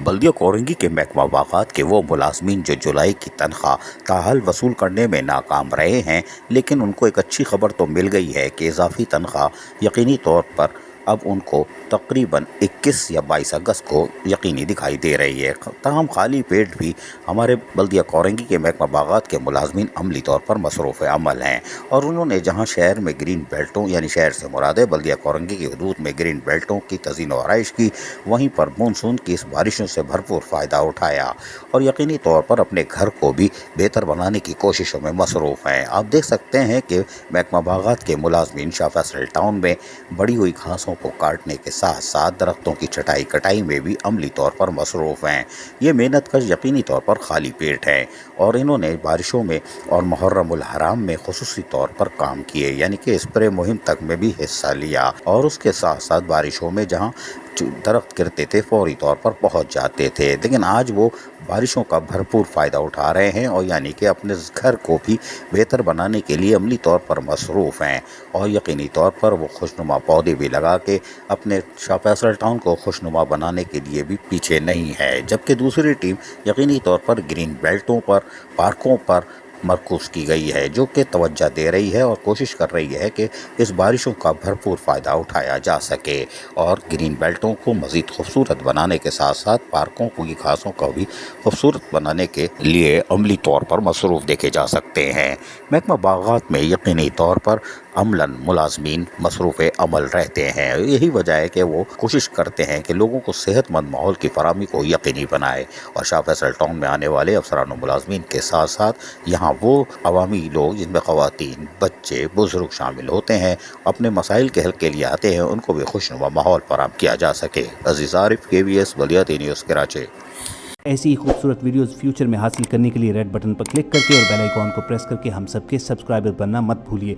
बल्दिया कोरंगी के महकमा बागात के वो मुलाजमीन जो जुलाई की तनख्वाह ताहाल वसूल करने में नाकाम रहे हैं, लेकिन उनको एक अच्छी खबर तो मिल गई है कि इजाफी तनख्वाह यकीनी तौर पर अब उनको तकरीबन 21 या 22 अगस्त को यकीनी दिखाई दे रही है। ताहम खाली पेट भी हमारे बल्दिया कोरंगी के महकमा बागात के मुलाजमीन अमली तौर पर मसरूफ़ अमल हैं, और उन्होंने जहाँ शहर में ग्रीन बेल्टों यानी शहर से मुराद है बल्दिया कोरंगी की हदूद में ग्रीन बेल्टों की तज़ीन व आरइश की, वहीं पर मानसून की इस बारिशों से भरपूर फ़ायदा उठाया और यकीनी तौर पर अपने घर को भी बेहतर बनाने की कोशिशों में मसरूफ़ हैं। आप देख सकते हैं कि महकमा बागात के मुलाजमीन शाह फैसल टाउन में बड़ी हुई घासों को काटने के साथ साथ दरख्तों की छटाई कटाई में भी अमली तौर पर मसरूफ़ हैं। ये मेहनत कश यकीनी तौर पर खाली पेट है, और इन्होंने बारिशों में और मुहर्रमुल हराम में खुसूसी तौर पर काम किए, यानी कि स्प्रे मुहिम तक में भी हिस्सा लिया, और उसके साथ साथ बारिशों में जहाँ दरख्त गिरते थे फौरी तौर पर पहुंच जाते थे। लेकिन आज वो बारिशों का भरपूर फ़ायदा उठा रहे हैं, और यानी कि अपने घर को भी बेहतर बनाने के लिए अमली तौर पर मसरूफ़ हैं, और यकीनी तौर पर वो खुशनुमा पौधे भी लगा के अपने शाह फैसल टाउन को खुशनुमा बनाने के लिए भी पीछे नहीं है। जबकि दूसरी टीम यकीनी तौर पर ग्रीन बेल्टों पर, पार्कों पर मरकूज़ की गई है, जो कि तवज्जो दे रही है और कोशिश कर रही है कि इस बारिशों का भरपूर फ़ायदा उठाया जा सके, और ग्रीन बेल्टों को मज़ीद खूबसूरत बनाने के साथ साथ पार्कों की घासों को भी खूबसूरत बनाने के लिए अमली तौर पर मसरूफ़ देखे जा सकते हैं। महकमा बागात में यकीनी तौर पर अमलन मुलाजमीन मसरूफ़ अमल रहते हैं। यही वजह है कि वो कोशिश करते हैं कि लोगों को सेहतमंद माहौल की फराहमी को यकीनी बनाए, और शाह फैसल टाउन में आने वाले अफसरान और मुलाजमीन के साथ साथ यहाँ वो अवामी लोग जिनमें ख़वातीन, बच्चे, बुजुर्ग शामिल होते हैं, अपने मसाइल के हल के लिए आते हैं, उनको भी खुशनुमा माहौल फराहम किया जा सके। अज़ीज़ आरिफ, KBS बल्दिया न्यूज़ कराची। ऐसी ही खूबसूरत वीडियोस फ्यूचर में हासिल करने के लिए रेड बटन पर क्लिक करके और बेल आइकॉन को प्रेस करके हम सबके सब्सक्राइबर बनना मत भूलिए।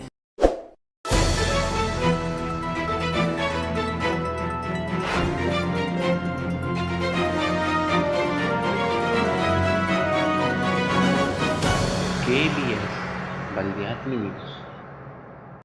KBS बल्दियाती न्यूज़।